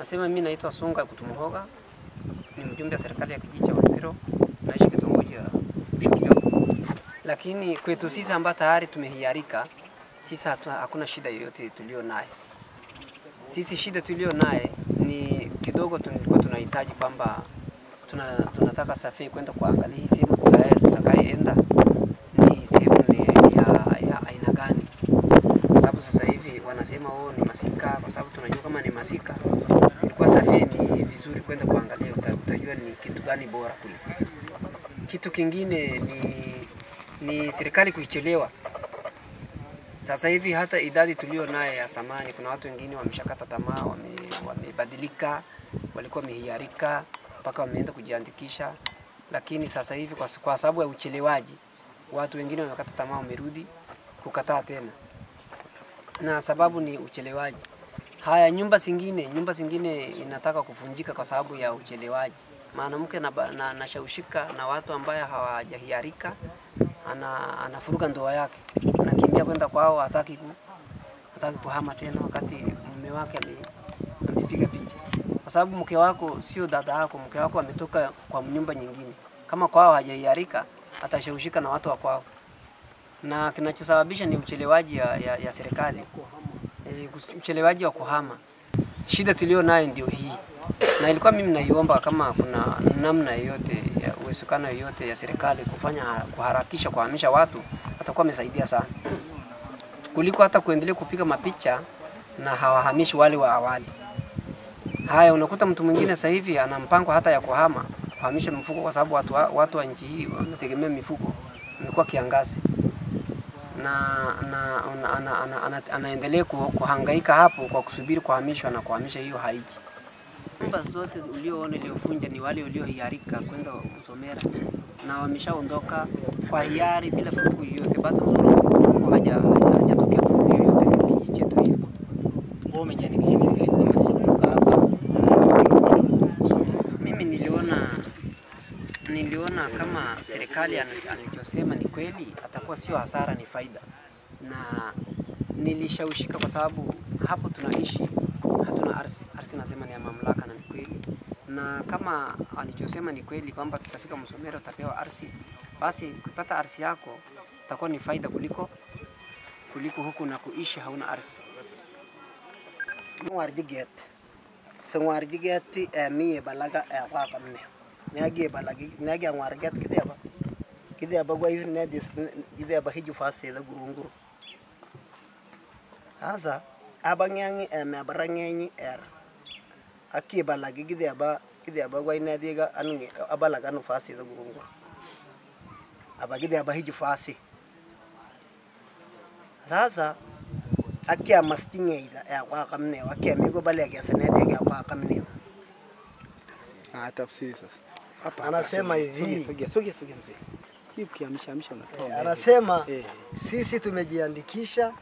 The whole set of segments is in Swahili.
Nasema mimi naitwa Sunga Kutumuhoga, ni mjumbe wa serikali ya kijiji cha Olopiro, naishi kitongoji cha Mshikio. Lakini kwetu sisi ambao tayari tumehiarika, sisi hakuna shida yoyote tulio naye. Sisi shida tulio naye ni kidogo tulikuwa tunahitaji kwamba tunataka safari kwenda kuangalia hii sehemu tutakayeenda ni sehemu ya aina gani. Kwa sababu sasa hivi wanasema ni masika, kwa sababu tunajua kama ni masika. Ilikuwa safari ni vizuri kwenda kuangalia, utajua ni kitu gani bora kule. Kitu kingine ni serikali kuichelewa. Sasa hivi hata idadi tulio naye ya samani, kuna watu wengine wameshakata tamaa, wamebadilika, walikuwa wamehiarika mpaka wameenda kujiandikisha. Lakini sasa hivi kwa sababu ya uchelewaji, watu wengine wamekata tamaa, wamerudi kukataa tena. Na sababu ni uchelewaji. Haya, nyumba zingine inataka kuvunjika kwa sababu ya uchelewaji. Maana mke anashawishika na watu ambao hawajahiarika, anafuruka ndoa yake. Anakimbia kwenda kwao, hataki kuhama tena wakati mume wake amepiga picha. Kwa sababu mke wako sio dada yako, mke wako ametoka kwa nyumba nyingine. Kama kwao hajahiarika, atashawishika na watu wa kwao. Na kinachosababisha ni uchelewaji ya serikali. Uchelewaji wa kuhama. Shida tulio nayo ndio hii. Na ilikuwa mimi naiomba kama kuna namna yoyote ya uwezekano yoyote ya serikali kuharakisha kuhamisha watu, atakuwa amesaidia sana. Kuliko hata kuendelea kupiga mapicha na hawahamishi wale wa awali. Haya, unakuta mtu mwingine sasa hivi ana mpango hata ya kuhamisha mifugo, kwa sababu watu wa nchi hii wanategemea mifugo. Imekuwa kiangazi. Anaendelea kuhangaika hapo kwa kusubiri kuhamishwa, na kuhamisha hiyo haiji. Nyumba zote ulioona iliyovunja ni wale waliohiarika kwenda Msomera, na wameshaondoka kwa hiari bila furugu yoyote. Bado hajatokea furugu yoyote katika kijiji chetu hili. Wao umejiandikisha vile kama sisi kutoka hapa. Mimi niliona kama serikali anachosema ni kweli, atakuwa sio hasara, ni faida. Na nilishawishika kwa sababu hapo tunaishi hatuna ardhi. Ardhi nasema ni ya mamlaka, na ni kweli. Na kama alichosema ni kweli kwamba tutafika Msomera utapewa ardhi, basi kupata ardhi yako itakuwa ni faida kuliko huku na kuishi hauna ardhi. Sengwarjiget mi balaga kwa kamne. Nagi ngwarget kideba gwa hivi ne kideba hiju fase da gurunguru. Sasa abanyangi baranyanyi aki balagi kideba gwa ina diga anu abalaga no fase da gurunguru. Kideba hiju fase. Sasa aki amastingeida kwa kamne, aki amigo balagi sanede kwa kamne. Tafsiri sasa. Hapa anasema hivi. Sogea mzee. Hii ukihamisha unatoa. Anasema sisi tumejiandikisha,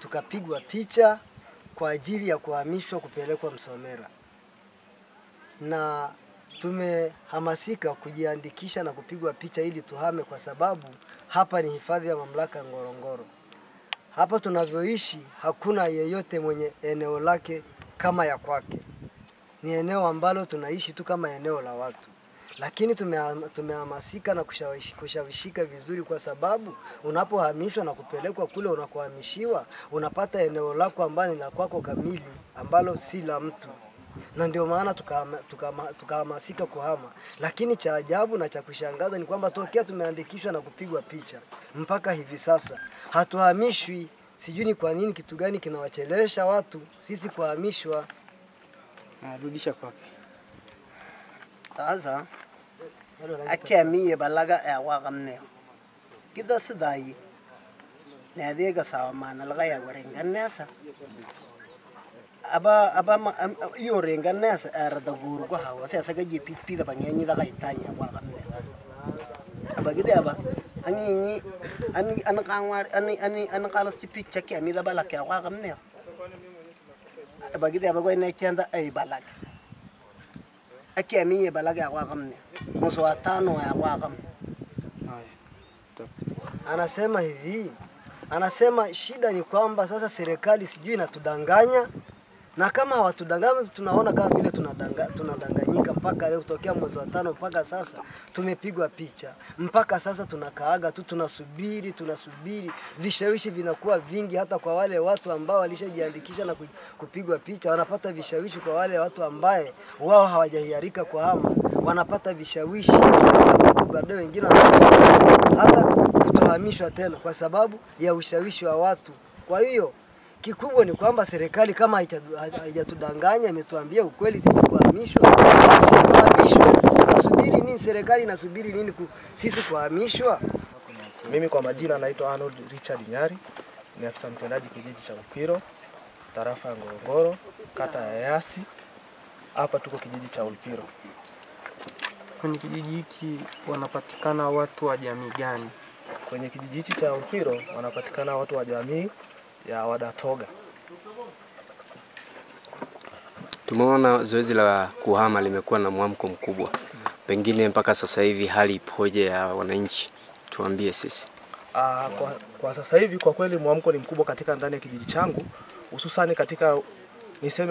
tukapigwa picha kwa ajili ya kuhamishwa kupelekwa Msomera. Na tumehamasika kujiandikisha na kupigwa picha ili tuhame, kwa sababu hapa ni hifadhi ya mamlaka Ngorongoro. Hapa tunavyoishi hakuna yeyote mwenye eneo lake kama ya kwake. Ni eneo ambalo tunaishi tu kama eneo la watu. Lakini tumehamasika na kushawishika vizuri, kwa sababu unapohamishwa na kupelekwa kule unakohamishiwa, unapata eneo lako ambalo ni la kwako kamili, ambalo si la mtu. Na ndio maana tukahamasika kuhama. Lakini cha ajabu na cha kushangaza ni kwamba tokea tumeandikishwa na kupigwa picha mpaka hivi sasa hatuhamishwi. Sijui ni kwa nini, kitu gani kinawachelewesha watu sisi kuhamishwa. Rudisha kwake. Sasa akemi balaga kwa kamne. Kita sidai. Na diga sawa mana laga ya warenganesa. Aba iyo renganesa arada guru ko hawa sasa ga jipit da banyanyi da kaitanya kwa kamne. Aba gide ani kangwar ani kala sipik chaki ami da balaka kwa kamne. Aba gide ko ina chanda ay balaga. Aki aminye balaga kwa kamne. Mwezi wa 5 ya kwa kamne. Anasema hivi. Anasema shida ni kwamba sasa serikali sijui inatudanganya Na kama hawatudanganya, tunaona kama vile tunadanganyika mpaka leo, kutokea mwezi wa 5 mpaka sasa tumepigwa picha. Mpaka sasa tunakaaga tu, tunasubiri. Vishawishi vinakuwa vingi hata kwa wale watu ambao walishajiandikisha na kupigwa picha, wanapata vishawishi kwa wale watu ambaye wao hawajahiarika kwa hama, wanapata vishawishi kwa sababu baadaye wengine hata kutohamishwa tena kwa sababu ya ushawishi wa watu. Kwa hiyo kikubwa ni kwamba serikali kama haijatudanganya, imetuambia ukweli sisi kuhamishwa, basi kuhamishwa. Tunasubiri nini? Serikali inasubiri nini sisi kuhamishwa? Mimi kwa majina naitwa Arnold Richard Nyari, ni afisa mtendaji kijiji cha Ulpiro, tarafa ya Ngorongoro, kata ya Yasi. Hapa tuko kijiji cha Ulpiro. Kwenye kijiji hiki wanapatikana watu wa jamii gani? Kwenye kijiji hiki cha Ulpiro wanapatikana watu wa jamii ya Wadatoga. Tumeona zoezi la kuhama limekuwa na mwamko mkubwa. Pengine mpaka sasa hivi hali ipoje ya wananchi? Tuambie sisi. Kwa sasa hivi kwa kweli mwamko ni mkubwa katika ndani ya kijiji changu, hususan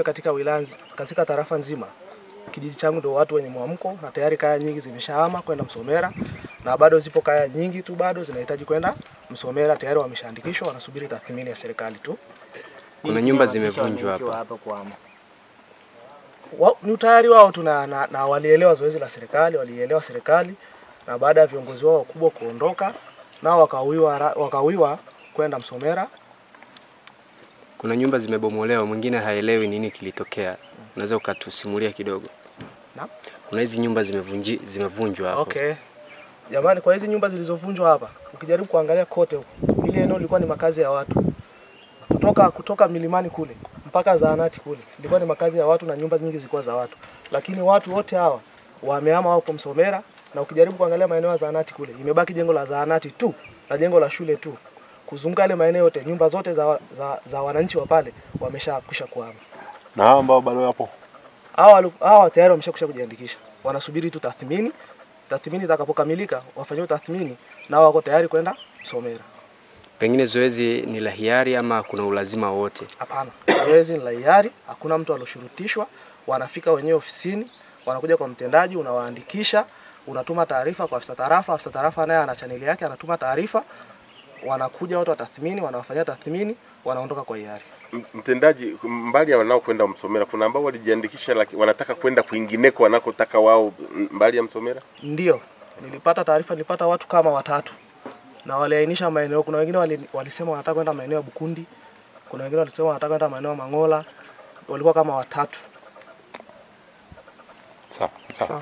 katika wilaya, katika tarafa nzima. Kijiji changu ndio watu wenye mwamko, na tayari kaya nyingi zimeshahama kwenda Msomera, na bado zipo kaya nyingi tu bado zinahitaji kwenda Msomera, tayari wameshaandikishwa, wanasubiri tathmini ya serikali tu. Kuna nyumba zimevunjwa hapa. Ni tayari wao na walielewa zoezi la serikali, walielewa serikali, na baada ya viongozi wao wakubwa kuondoka, nao wakawiwa kwenda Msomera. Kuna nyumba zimebomolewa, mwingine haelewi nini kilitokea. Unaweza ukatusimulia kidogo? Naam. Kuna hizi nyumba zimevunjwa hapo. Okay. Jamani, kwa hizi nyumba zilizovunjwa hapa, ukijaribu kuangalia kote huko, ile eneo lilikuwa ni makazi ya watu. Kutoka milimani kule mpaka zahanati kule, ilikuwa ni makazi ya watu na nyumba nyingi zilikuwa za watu. Lakini watu wote hawa wamehama huko Msomera, na ukijaribu kuangalia maeneo ya zahanati kule, imebaki jengo la zahanati tu na jengo la shule tu. Kuzunguka ile maeneo yote, nyumba zote za wananchi wa pale wameshakwisha kuhama. Na hao ambao bado hapo, hawa tayari wameshakwisha kujiandikisha. Wanasubiri tu tathmini. Tathmini itakapokamilika, wafanywe tathmini na wako tayari kwenda Msomera. Pengine zoezi ni la hiari ama kuna ulazima wote? Hapana. Zoezi ni la hiari, hakuna mtu aloshurutishwa. Wanafika wenyewe ofisini, wanakuja kwa mtendaji, unawaandikisha, unatuma taarifa kwa afisa tarafa. Afisa tarafa naye ana chaneli yake, anatuma taarifa. Wanakuja watu wa tathmini, wanawafanyia tathmini, wanaondoka kwa hiari. Mtendaji, mbali ya wanao kwenda Msomera, kuna ambao walijiandikisha lakini wanataka kwenda kwingineko wanakotaka wao mbali ya Msomera? Ndio. Nilipata taarifa, nilipata watu kama 3. Na waliainisha maeneo. Kuna wengine walisema wanataka kwenda maeneo ya Bukundi. Kuna wengine walisema wanataka kwenda maeneo ya Mangola. Walikuwa kama 3. Sawa.